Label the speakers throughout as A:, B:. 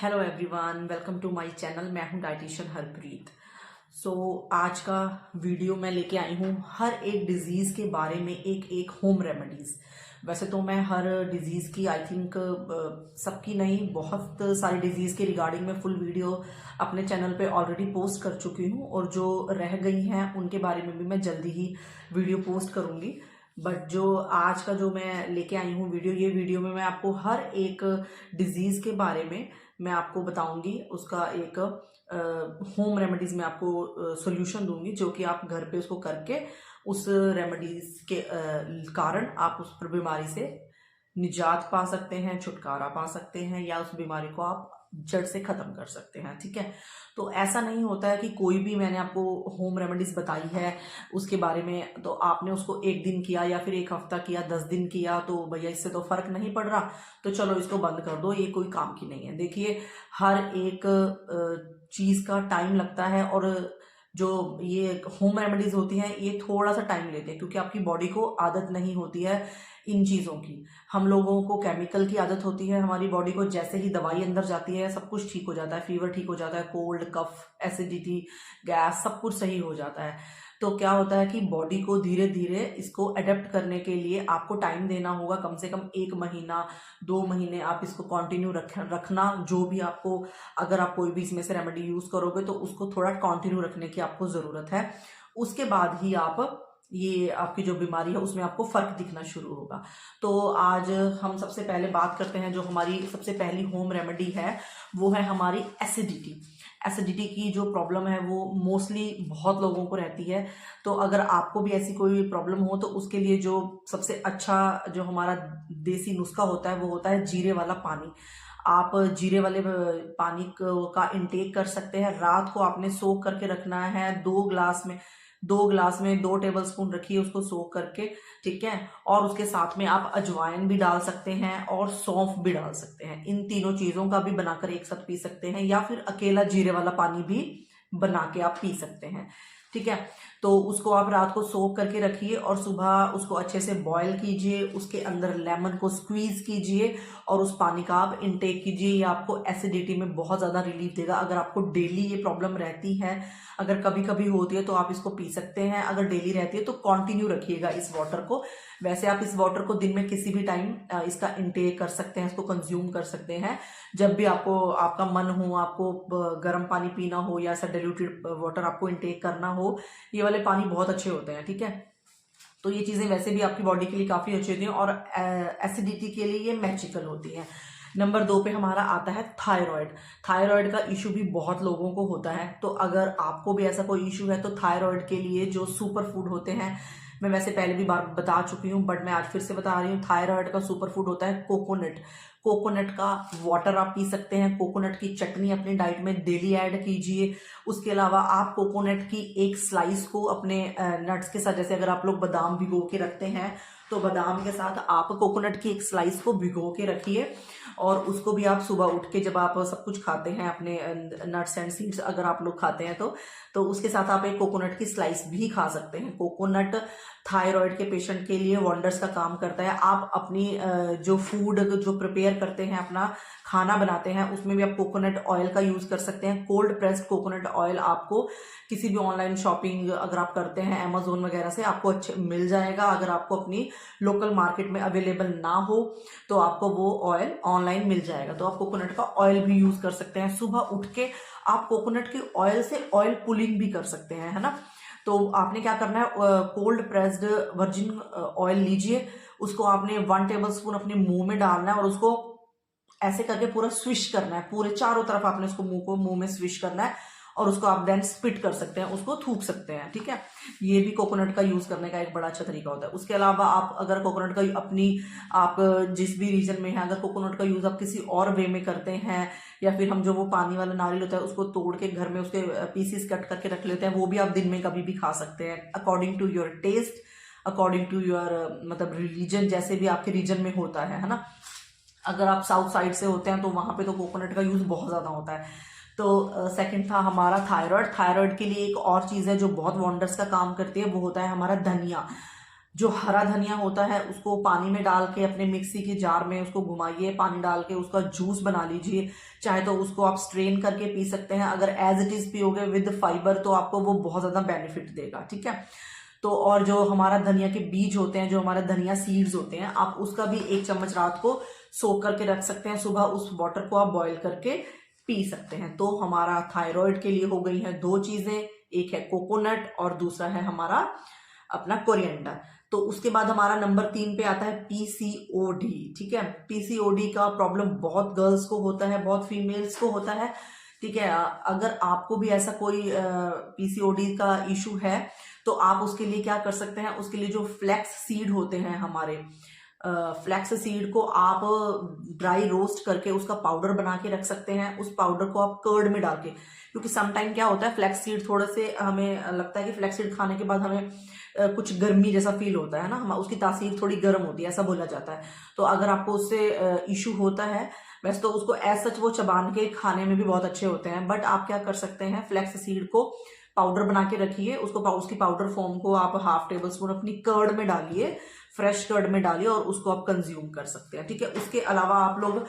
A: Hello everyone, welcome to my channel. मैं हूं dietitian Harpreet. आज का वीडियो मैं लेके आई हूं हर एक डिजीज के बारे में एक एक होम रेमेडीज। वैसे तो मैं हर डिजीज की आई थिंक सबकी नहीं, बहुत सारी डिजीज के रिगार्डिंग में फुल वीडियो अपने चैनल पे ऑलरेडी पोस्ट कर चुकी हूं और जो रह गई हैं उनके बारे में भी मैं जल्दी ही वीडियो पोस्ट करूंगी। बट जो आज का जो मैं लेके आई हूँ वीडियो, ये वीडियो में मैं आपको हर एक डिजीज के बारे में मैं आपको बताऊंगी, उसका एक होम रेमेडीज में आपको सॉल्यूशन दूंगी जो कि आप घर पे उसको करके उस रेमेडीज के कारण आप उस बीमारी से निजात पा सकते हैं, छुटकारा पा सकते हैं, या उस बीमारी को आप जड़ से खत्म कर सकते हैं। ठीक है, तो ऐसा नहीं होता है कि कोई भी मैंने आपको होम रेमेडीज बताई है उसके बारे में तो आपने उसको एक दिन किया या फिर एक हफ्ता किया, 10 दिन किया तो भैया इससे तो फर्क नहीं पड़ रहा तो चलो इसको बंद कर दो, ये कोई काम की नहीं है। देखिए, हर एक चीज का टाइम लगता है और जो ये होम रेमेडीज होती हैं ये थोड़ा सा टाइम लेते हैं क्योंकि आपकी बॉडी को आदत नहीं होती है इन चीज़ों की। हम लोगों को केमिकल की आदत होती है, हमारी बॉडी को जैसे ही दवाई अंदर जाती है सब कुछ ठीक हो जाता है, फीवर ठीक हो जाता है, कोल्ड कफ एसिडिटी गैस सब कुछ सही हो जाता है। तो क्या होता है कि बॉडी को धीरे धीरे इसको अडेप्ट करने के लिए आपको टाइम देना होगा, कम से कम 1 महीना 2 महीने आप इसको कंटिन्यू रखना। जो भी आपको, अगर आप कोई भी इसमें से रेमेडी यूज करोगे तो उसको थोड़ा कंटिन्यू रखने की आपको जरूरत है। उसके बाद ही आप ये आपकी जो बीमारी है उसमें आपको फर्क दिखना शुरू होगा। तो आज हम सबसे पहले बात करते हैं, जो हमारी सबसे पहली होम रेमेडी है वो है हमारी एसिडिटी। एसिडिटी की जो प्रॉब्लम है वो मोस्टली बहुत लोगों को रहती है। तो अगर आपको भी ऐसी कोई प्रॉब्लम हो तो उसके लिए जो सबसे अच्छा जो हमारा देसी नुस्खा होता है वो होता है जीरे वाला पानी। आप जीरे वाले पानी का इंटेक कर सकते हैं। रात को आपने सोख करके रखना है 2 गिलास में 2 टेबल स्पून रखिए उसको सोख करके, ठीक है। और उसके साथ में आप अजवाइन भी डाल सकते हैं और सौंफ भी डाल सकते हैं। इन तीनों चीजों का भी बनाकर एक साथ पी सकते हैं, या फिर अकेला जीरे वाला पानी भी बना के आप पी सकते हैं, ठीक है। तो उसको आप रात को सोख करके रखिए और सुबह उसको अच्छे से बॉईल कीजिए, उसके अंदर लेमन को स्क्वीज कीजिए और उस पानी का आप इंटेक कीजिए। ये आपको एसिडिटी में बहुत ज्यादा रिलीफ देगा। अगर आपको डेली ये प्रॉब्लम रहती है, अगर कभी कभी होती है तो आप इसको पी सकते हैं। अगर डेली रहती है तो कंटिन्यू रखिएगा इस वाटर को। वैसे आप इस वाटर को दिन में किसी भी टाइम इसका इंटेक कर सकते हैं, इसको कंज्यूम कर सकते हैं। जब भी आपको आपका मन हो, आपको गर्म पानी पीना हो या ऐसा डाइल्यूटेड वाटर आपको इंटेक करना हो, ये वाले पानी बहुत अच्छे होते हैं, ठीक है। तो ये चीजें वैसे भी आपकी बॉडी के लिए काफी अच्छी होती हैं और एसिडिटी के लिए ये मैजिकल होती हैं। नंबर 2 पे हमारा आता है थायराइड। थायराइड का इशू भी बहुत लोगों को होता है। तो अगर आपको भी ऐसा कोई इशू है तो थायराइड के लिए जो सुपर फूड होते हैं, मैं वैसे पहले भी बार बता चुकी हूँ बट मैं आज फिर से बता रही हूँ। थायराइड का सुपर फूड होता है कोकोनट। कोकोनट का वाटर आप पी सकते हैं, कोकोनट की चटनी अपनी डाइट में डेली ऐड कीजिए। उसके अलावा आप कोकोनट की एक स्लाइस को अपने नट्स के साथ, जैसे अगर आप लोग बादाम भिगो के रखते हैं तो बादाम के साथ आप कोकोनट की एक स्लाइस को भिगो के रखिए और उसको भी आप सुबह उठ के जब आप सब कुछ खाते हैं, अपने नट्स एंड सीड्स अगर आप लोग खाते हैं तो उसके साथ आप एक कोकोनट की स्लाइस भी खा सकते हैं। कोकोनट थायराइड के पेशेंट के लिए वंडर्स का काम करता है। आप अपनी जो फूड जो प्रिपेयर करते हैं, अपना खाना बनाते हैं, उसमें भी आप कोकोनट ऑयल का यूज कर सकते हैं। कोल्ड प्रेस्ड कोकोनट ऑयल आपको किसी भी ऑनलाइन शॉपिंग अगर आप करते हैं अमेजोन वगैरह से आपको अच्छे मिल जाएगा। अगर आपको अपनी लोकल मार्केट में अवेलेबल ना हो तो आपको वो ऑयल ऑनलाइन मिल जाएगा, तो आप कोकोनट का ऑयल भी यूज कर सकते हैं। सुबह उठ के आप कोकोनट के ऑयल से ऑयल पुलिंग भी कर सकते हैं, है ना। तो आपने क्या करना है, कोल्ड प्रेस्ड वर्जिन ऑयल लीजिए, उसको आपने 1 टेबल स्पून अपने मुंह में डालना है और उसको ऐसे करके पूरा स्विश करना है, पूरे चारों तरफ आपने उसको मुंह में स्विश करना है और उसको आप देन स्पिट कर सकते हैं, उसको थूक सकते हैं, ठीक है। ये भी कोकोनट का यूज करने का एक बड़ा अच्छा तरीका होता है। उसके अलावा आप अगर कोकोनट का अपनी, आप जिस भी रीजन में है, अगर कोकोनट का यूज आप किसी और वे में करते हैं, या फिर हम जो वो पानी वाला नारियल होता है उसको तोड़ के घर में उसके पीसीस कट करके रख लेते हैं, वो भी आप दिन में कभी भी खा सकते हैं, according to your taste, according to your मतलब रिलीजन, जैसे भी आपके रीजन में होता है ना। अगर आप साउथ साइड से होते हैं तो वहां पे तो कोकोनट का यूज बहुत ज्यादा होता है। तो सेकंड था हमारा थायराइड। थायराइड के लिए एक और चीज है जो बहुत वंडर्स का काम करती है, वो होता है हमारा धनिया। जो हरा धनिया होता है उसको पानी में डाल के अपने मिक्सी के जार में उसको घुमाइए, पानी डाल के उसका जूस बना लीजिए। चाहे तो उसको आप स्ट्रेन करके पी सकते हैं। अगर एज इट इज पियोगे विद फाइबर तो आपको वो बहुत ज्यादा बेनिफिट देगा, ठीक है। तो और जो हमारा धनिया के बीज होते हैं, जो हमारा धनिया सीड्स होते हैं, आप उसका भी 1 चम्मच रात को सोक करके रख सकते हैं। सुबह उस वाटर को आप बॉईल करके पी सकते हैं। तो हमारा थायराइड के लिए हो गई है 2 चीजें, एक है कोकोनट और दूसरा है हमारा अपना कोरिएंडर। तो उसके बाद हमारा नंबर 3 पे आता है पीसीओडी, ठीक है। पीसीओडी का प्रॉब्लम बहुत गर्ल्स को होता है, बहुत फीमेल्स को होता है, ठीक है। अगर आपको भी ऐसा कोई पीसीओडी का इशू है तो आप उसके लिए क्या कर सकते हैं, उसके लिए जो फ्लैक्स सीड होते हैं हमारे, फ्लैक्स सीड को आप ड्राई रोस्ट करके उसका पाउडर बना के रख सकते हैं। उस पाउडर को आप कर्ड में डाल के, क्योंकि समटाइम क्या होता है फ्लैक्स सीड थोड़े से हमें लगता है कि फ्लैक्स सीड खाने के बाद हमें कुछ गर्मी जैसा फील होता है ना, हम उसकी तासीर थोड़ी गर्म होती है, ऐसा बोला जाता है। तो अगर आपको उससे इशू होता है, वैसे तो उसको एज सच वो चबान के खाने में भी बहुत अच्छे होते हैं, बट आप क्या कर सकते हैं, फ्लैक्स सीड को पाउडर बना के रखिए, उसकी पाउडर फॉर्म को आप ½ टेबल स्पून अपनी कर्ड में डालिए, फ्रेश कर्ड में डालिए और उसको आप कंज्यूम कर सकते हैं, ठीक है। उसके अलावा आप लोग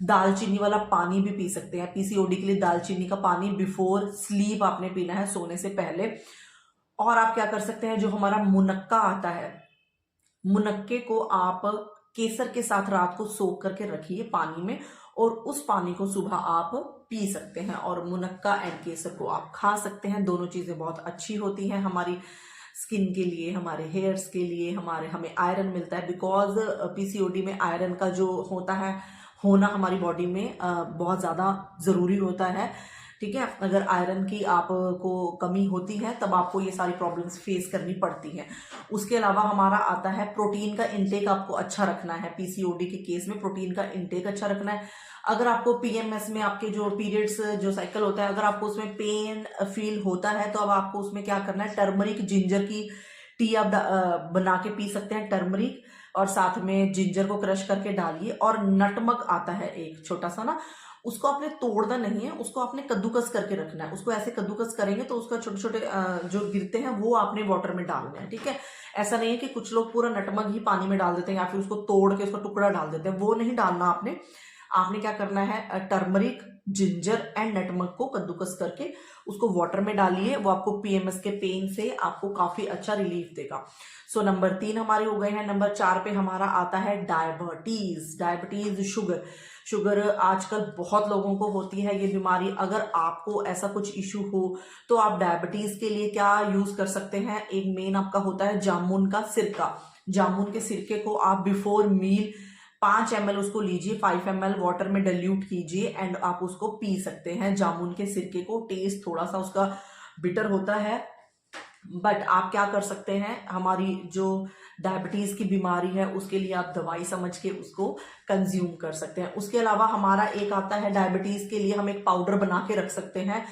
A: दालचीनी वाला पानी भी पी सकते हैं। पीसीओडी के लिए दालचीनी का पानी बिफोर स्लीप आपने पीना है, सोने से पहले। और आप क्या कर सकते हैं, जो हमारा मुनक्का आता है, मुनक्के को आप केसर के साथ रात को सोख करके रखिए पानी में, और उस पानी को सुबह आप पी सकते हैं। और मुनक्का एंड केसर को आप खा सकते हैं। दोनों चीजें बहुत अच्छी होती हैं हमारी स्किन के लिए, हमारे हेयर्स के लिए, हमें आयरन मिलता है। बिकॉज पीसीओडी में आयरन का जो होता है होना हमारी बॉडी में बहुत ज्यादा जरूरी होता है, ठीक है। अगर आयरन की आपको कमी होती है तब आपको ये सारी प्रॉब्लम्स फेस करनी पड़ती हैं। उसके अलावा हमारा आता है प्रोटीन का इंटेक आपको अच्छा रखना है। पीसीओडी के केस में प्रोटीन का इंटेक अच्छा रखना है। अगर आपको पीएमएस में आपके जो पीरियड्स जो साइकिल होता है, अगर आपको उसमें पेन फील होता है तो अब आपको उसमें क्या करना है, टर्मरिक जिंजर की टी आप बना के पी सकते हैं। टर्मरिक और साथ में जिंजर को क्रश करके डालिए। और नटमग आता है एक छोटा सा ना, उसको आपने तोड़ना नहीं है, उसको आपने कद्दूकस करके रखना है। उसको ऐसे कद्दूकस करेंगे तो उसका छोटे छोटे जो गिरते हैं वो आपने वाटर में डालने हैं, ठीक है। ऐसा नहीं है कि कुछ लोग पूरा नटमग ही पानी में डाल देते हैं या फिर उसको तोड़ के उसका टुकड़ा डाल देते हैं, वो नहीं डालना आपने। आपने क्या करना है, टर्मरिक, जिंजर एंड नटमग को कद्दूकस करके उसको वाटर में डालिए। वो आपको पीएमएस के पेन से आपको काफी अच्छा रिलीफ देगा। सो नंबर 3 हमारे हो गए हैं। नंबर 4 पे हमारा आता है डायबिटीज, शुगर आजकल बहुत लोगों को होती है ये बीमारी। अगर आपको ऐसा कुछ इशू हो तो आप डायबिटीज के लिए क्या यूज कर सकते हैं, एक मेन आपका होता है जामुन का सिरका। जामुन के सिरके को आप बिफोर मील 5 ml उसको लीजिए, 5 ml वाटर में डाइल्यूट कीजिए एंड आप उसको पी सकते हैं। जामुन के सिरके को, टेस्ट थोड़ा सा उसका बिटर होता है, बट आप क्या कर सकते हैं, हमारी जो डायबिटीज की बीमारी है उसके लिए आप दवाई समझ के उसको कंज्यूम कर सकते हैं। उसके अलावा हमारा एक आता है डायबिटीज के लिए हम एक पाउडर बना के रख सकते हैं।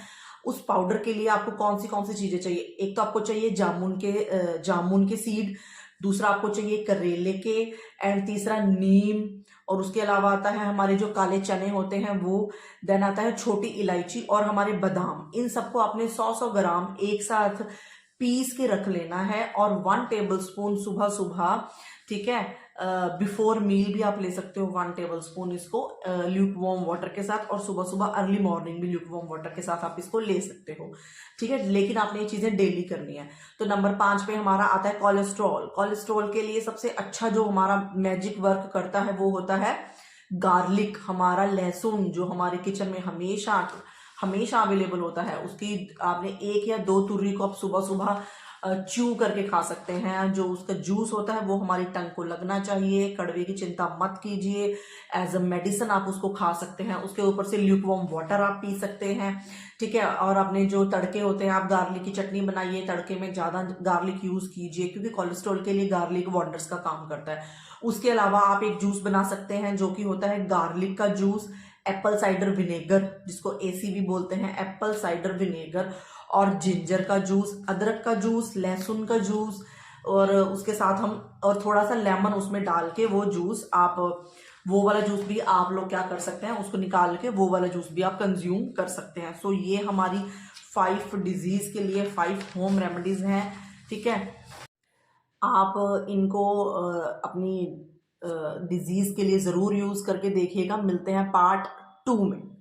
A: उस पाउडर के लिए आपको कौन सी चीजें चाहिए, एक तो आपको चाहिए जामुन के सीड, दूसरा आपको चाहिए करेले के, एंड तीसरा नीम, और उसके अलावा आता है हमारे जो काले चने होते हैं वो, देन आता है छोटी इलायची और हमारे बादाम। इन सबको आपने 100 ग्राम एक साथ पीस के रख लेना है और 1 टेबल स्पून सुबह सुबह, ठीक है, बिफोर मील भी आप ले सकते हो 1 टेबल स्पून इसको ल्यूक वार्म वाटर के साथ, और सुबह सुबह अर्ली मॉर्निंग भी ल्यूक वार्म वाटर के साथ आप इसको ले सकते हो, ठीक है। लेकिन आपने ये चीजें डेली करनी है। तो नंबर 5 पे हमारा आता है कोलेस्ट्रॉल के लिए सबसे अच्छा जो हमारा मैजिक वर्क करता है वो होता है गार्लिक। हमारा लहसुन जो हमारे किचन में हमेशा अवेलेबल होता है, उसकी आपने 1 या 2 तुर्री को आप सुबह सुबह च्यू करके खा सकते हैं। जो उसका जूस होता है वो हमारी टंग को लगना चाहिए। कड़वे की चिंता मत कीजिए, एज अ मेडिसिन आप उसको खा सकते हैं। उसके ऊपर से ल्यूकवार्म वाटर आप पी सकते हैं, ठीक है। और अपने जो तड़के होते हैं, आप गार्लिक की चटनी बनाइए, तड़के में ज्यादा गार्लिक यूज कीजिए क्योंकि कोलेस्ट्रॉल के लिए गार्लिक वंडर्स का काम करता है। उसके अलावा आप एक जूस बना सकते हैं जो कि होता है गार्लिक का जूस, एप्पल साइडर विनेगर जिसको एसी भी बोलते हैं, एप्पल साइडर विनेगर, और जिंजर का जूस, अदरक का जूस, लहसुन का जूस, और उसके साथ हम और थोड़ा सा लेमन उसमें डाल के वो जूस आप, वो वाला जूस भी आप लोग क्या कर सकते हैं, उसको निकाल के वो वाला जूस भी आप कंज्यूम कर सकते हैं। सो ये हमारी 5 डिजीज के लिए 5 होम रेमेडीज हैं, ठीक है। आप इनको अपनी डिजीज के लिए जरूर यूज करके देखिएगा। मिलते हैं पार्ट 2 में।